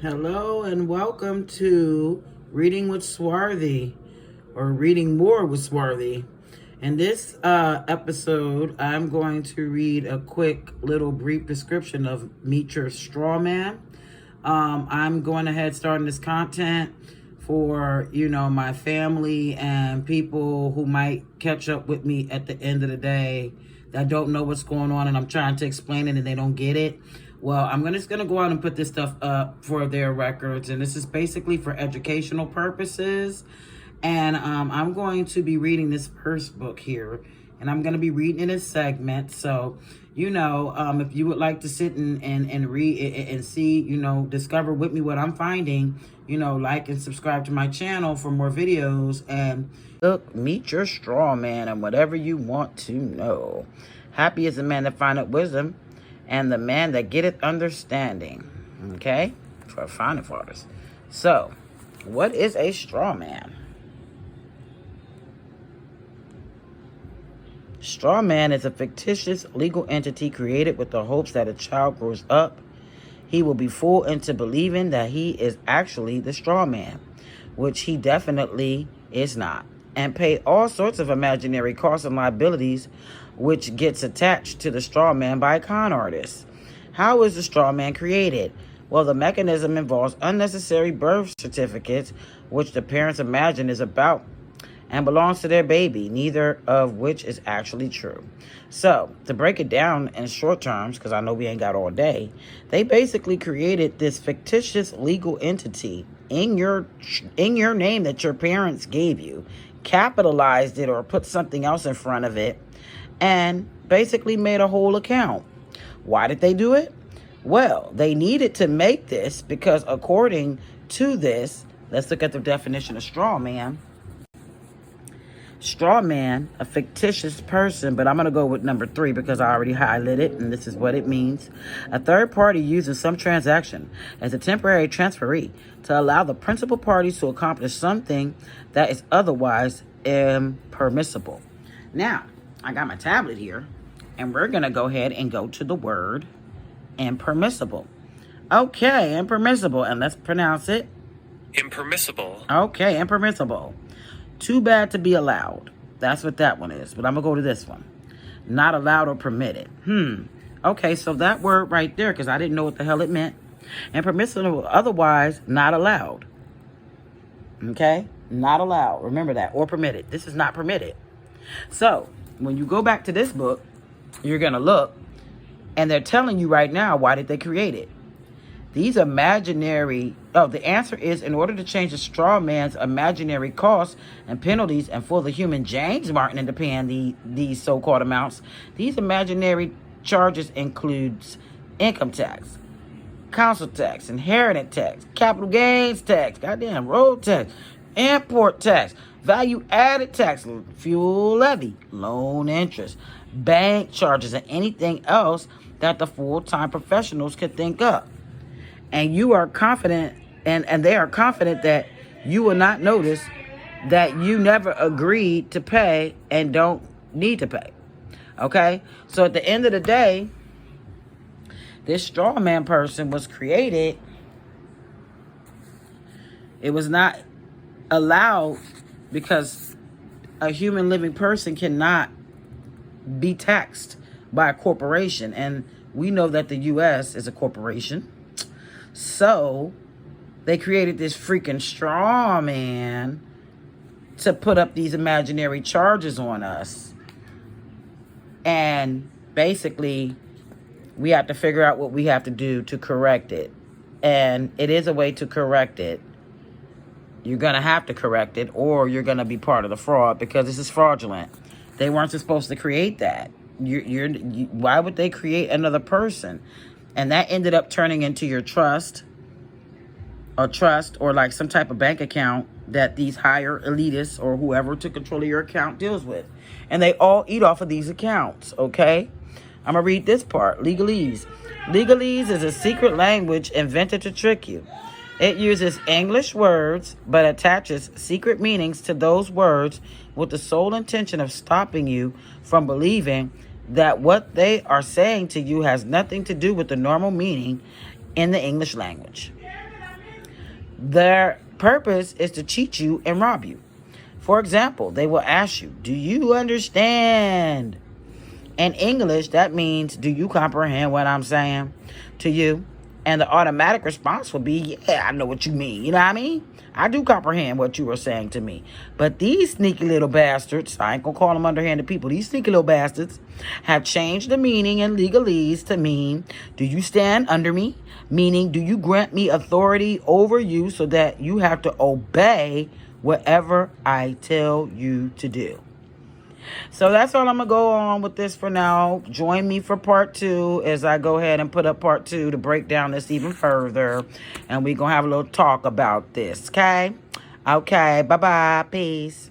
Hello and welcome to Reading with Swarthy, or Reading More with Swarthy. In this episode, I'm going to read a quick little brief description of Meet Your Strawman. I'm going ahead starting this content for, my family and people who might catch up with me at the end of the day that don't know what's going on and I'm trying to explain it and they don't get it. Well, I'm just going to go out and put this stuff up for their records. And this is basically for educational purposes. And I'm going to be reading this first book here. And I'm going to be reading it in segments. So, if you would like to sit and read and see, discover with me what I'm finding, like and subscribe to my channel for more videos. And look, meet your straw man and whatever you want to know. Happy is the man that findeth wisdom, and the man that getteth understanding. Okay? For finding fathers. So, what is a straw man? Straw man is a fictitious legal entity created with the hopes that a child grows up, he will be fooled into believing that he is actually the straw man, which he definitely is not, and pay all sorts of imaginary costs and liabilities which gets attached to the straw man by con artists. How is the straw man created? Well, the mechanism involves unnecessary birth certificates, which the parents imagine is about and belongs to their baby, neither of which is actually true. So, to break it down in short terms, because I know we ain't got all day, they basically created this fictitious legal entity in your name that your parents gave you, capitalized it or put something else in front of it, and basically made a whole account. Why did they do it? Well, they needed to make this because according to this, let's look at the definition of straw man. Straw man, a fictitious person, but I'm going to go with number 3 because I already highlighted it, and this is what it means. A third party uses some transaction as a temporary transferee to allow the principal parties to accomplish something that is otherwise impermissible. Now, I got my tablet here, and we're going to go ahead and go to the word impermissible. Okay, impermissible, and let's pronounce it. Impermissible. Okay, impermissible. Too bad to be allowed. That's what that one is. But I'm going to go to this one. Not allowed or permitted. Okay, so that word right there, because I didn't know what the hell it meant. And permissible, otherwise not allowed. Okay? Not allowed. Remember that. Or permitted. This is not permitted. So, when you go back to this book, you're going to look, and they're telling you right now, why did they create it? These imaginary... the answer is, in order to change the straw man's imaginary costs and penalties and for the human James Martin into paying these so-called amounts, these imaginary charges includes income tax, council tax, inheritance tax, capital gains tax, goddamn road tax, import tax, value-added tax, fuel levy, loan interest, bank charges, and anything else that the full-time professionals could think of. And you are confident, and they are confident that you will not notice that you never agreed to pay and don't need to pay. Okay? So at the end of the day, this straw man person was created. It was not allowed because a human living person cannot be taxed by a corporation. And we know that the U.S. is a corporation. So, they created this freaking straw man to put up these imaginary charges on us. And basically, we have to figure out what we have to do to correct it. And it is a way to correct it. You're going to have to correct it, or you're going to be part of the fraud because this is fraudulent. They weren't supposed to create that. Why would they create another person? And that ended up turning into your trust or like some type of bank account that these higher elitists or whoever took control of your account deals with. And they all eat off of these accounts, okay? I'm going to read this part. Legalese. Legalese is a secret language invented to trick you. It uses English words but attaches secret meanings to those words with the sole intention of stopping you from believing that what they are saying to you has nothing to do with the normal meaning in the English language. Their purpose is to cheat you and rob you. For example, they will ask you, do you understand? In English, that means, do you comprehend what I'm saying to you? And the automatic response will be, yeah, I know what you mean. You know what I mean? I do comprehend what you were saying to me. But these sneaky little bastards, I ain't gonna call them underhanded people, these sneaky little bastards have changed the meaning in legalese to mean, do you stand under me? Meaning, do you grant me authority over you so that you have to obey whatever I tell you to do? So that's all I'm going to go on with this for now. Join me for part 2 as I go ahead and put up part 2 to break down this even further. And we're going to have a little talk about this, okay? Okay, bye-bye. Peace.